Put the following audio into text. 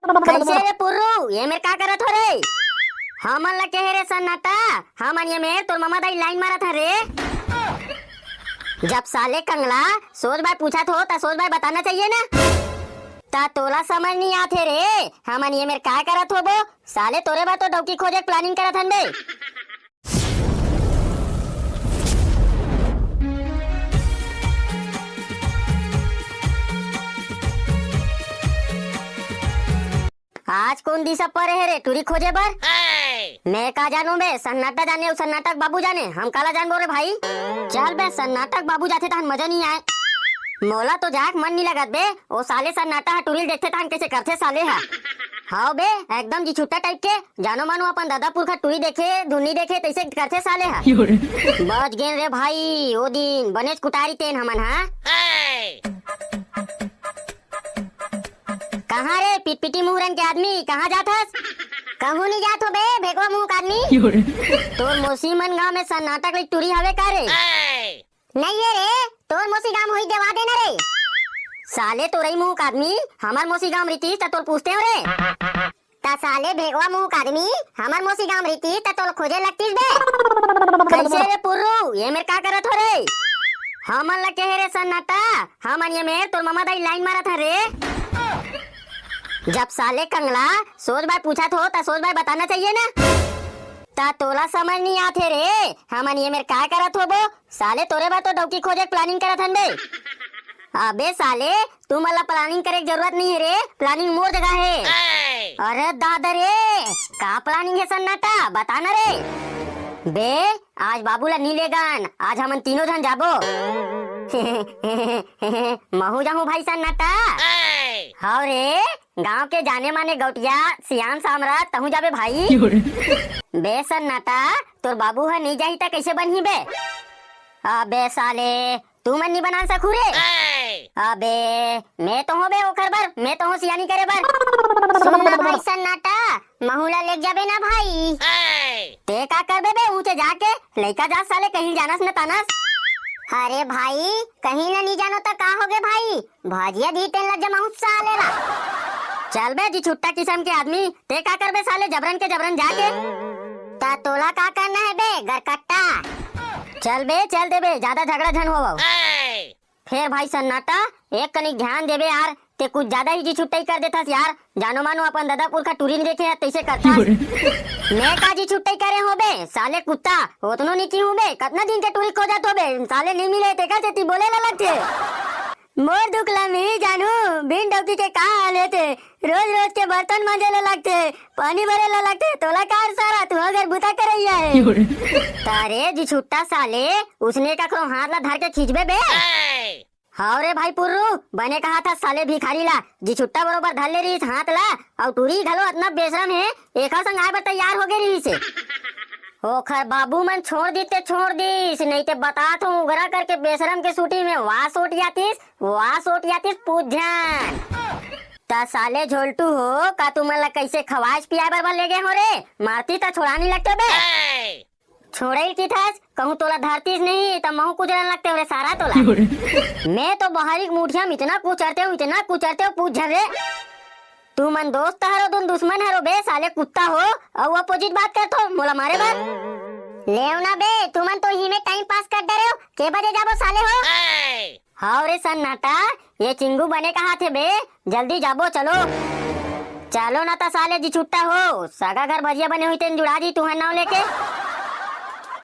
कैसे रे पुर्रू ये मेरे का करत हो रे? हमन ला कहे रे सन्नाटा, हमन ये मेर तोर मामा दाई लाइन मारा था रे। जब साले कंगला सोच भाई पूछा तो ता सोच भाई बताना चाहिए ना। ता तोला समझ नहीं आते रे, हमन ये मेर का करत हो बो साले तोरे बा तो डौकी खोजे प्लानिंग करत हन बे। आज कौन दिशा पर है रे टूरी खोजे बर? मैं का जानू बे, सन्नाटा जाने सन्नाटक बाबू जाने, हम काला जान बोले भाई। चल बे सन्नाटक बाबू जाते था मजा नहीं आए। मोला तो जाक मन नहीं लगत बे, वो साले सन्नाटा टूरी देखते था कैसे करते साले हा। हाँ बे एकदम जी छुट्टा टाइप के जानो मानो अपन दादापुर का टूरी देखे धुनी देखे तैसे करते साले हा। बच गए रे भाई वो दिन बनेज कुटारी तेन हमन हा। कहाँ रे पिटपिटी मुहरन के आदमी कहाँ जाथस? कहूँ नहीं जात हो बे भेगवा मुंह का आदमी। तोर मोसी मन गांव में सन्नाटक ली टूरी हवे का रे? नहीं है रे, तोर मोसी गांव होई देवा देना रे। साले तोरई मुंह का आदमी हमार मोसी गांव रीतीस ता तोर पूछते हो रे। ता साले भेगवा मुंह का आदमी हमार मोसी गांव रीतीस ता तोर खोजे लगतीस बे। कैसे रे पुर्रू ये मेर का करत हो रे? हमन ला कहे रे सन्नाटा, हमन ये मेर तोर मामा दाई लाइन मारा था रे। जब साले कंगला सोच भाई पूछा तो ता सोच भाई बताना चाहिए ना। ता तोला समझ नहीं आते रे, हमन ये मेर का करत हो बो साले तोरे बा तो डौकी खोजे प्लानिंग करत हन बे। अबे साले तू मला प्लानिंग करे की जरूरत नहीं है रे, प्लानिंग मोर जगह है। अरे दादा रे का प्लानिंग है सन्नाटा बताना रे। बे आज बाबूला नी लेगन, आज हमन तीनों जन जाबो। महू जाहू भाई सन्नाटा। हाँ रे गांव के जाने माने गौटिया सियान सामरा तहु जाबे भाई। बे सन्नाटा तोर बाबू है नहीं जाही ता कैसे बनही बे? अबे साले तू मन नहीं बना सकू रे। अबे मैं तो हो बे ओकर बर, मैं तो हो सियानी करे बर। सुन ना भाई सन्नाटा महूला ले जाबे ना भाई। ते का करबे बे ऊंचे जाके लइका जा साले कहीं जानस न तानस। अरे भाई कहीं ना नहीं जानो तो का होगे भाई, भाजिया दी तेन लग जमाऊ साले ला। चल बे जी छुट्टा किस्म के आदमी ते का करबे साले जबरन के जबरन जाके। ता तोला का करना है बे गरकट्टा? चल बे चल दे बे ज्यादा झगड़ा झन हो। फिर भाई सन्नाटा एक कनिक ध्यान देबे यार, ते कुछ ज्यादा ही जी छुट्टाई कर देथस यार। जानो मानो अपन दादापुर का टूरी देखे है तैसे करता। मैं का जी छुट्टाई करे हो बे साले कुत्ता उतनो नहीं की हूँ बे, कितना दिन के टूरी खो जात हो बे साले नहीं मिले ते का चेती बोले ला लगते। मोर दुखला में जानू बिन डौकी के का हाल थे, रोज रोज के बर्तन मांजे ला लगते, पानी भरे ला लगते, तोला कार सारा तू अगर बुता करैया है। तारे जी छुट्टा साले उसने का करो हाथ ला धर के खींचबे बे। हाँ रे भाई पुर्रू बने कहा था साले भिखारी ला जी छुट्टा बरोबर धर ले रही हाथ ला और टूरी घलो इतना बेशरम है एक संग आए बर तैयार हो गई रही से। ओखर बाबू मन छोड़ दीस नहीं ते बता तो उगरा करके बेशरम के सूटी में वास उठ जातीस पूछ ध्यान। ता साले झोलटू हो का तू मला कैसे खवाश पिया बर ले गए हो रे, मारती ता छोड़ा नहीं लगते बे। छोड़े की थास कहूँ तोला धरतीस नहीं तब महू कुचरन लगते हो रे सारा तोला। मैं तो बाहरी मुठिया में इतना कुचरते हो पूछ झरे। तू मन दोस्त हरो तुम दुश्मन हरो बे साले कुत्ता हो और अपोजिट बात करतो मोला मारे बार। लेव ना बे तू मन तो ही में टाइम पास कर डरे हो, के बजे जाबो साले हो। हाँ रे सन्नाटा ये चिंगू बने कहा थे बे, जल्दी जाबो चलो ना ता साले जी छुट्टा हो सगा घर भजिया बने हुई तेन जुड़ा दी तू है नाव लेके।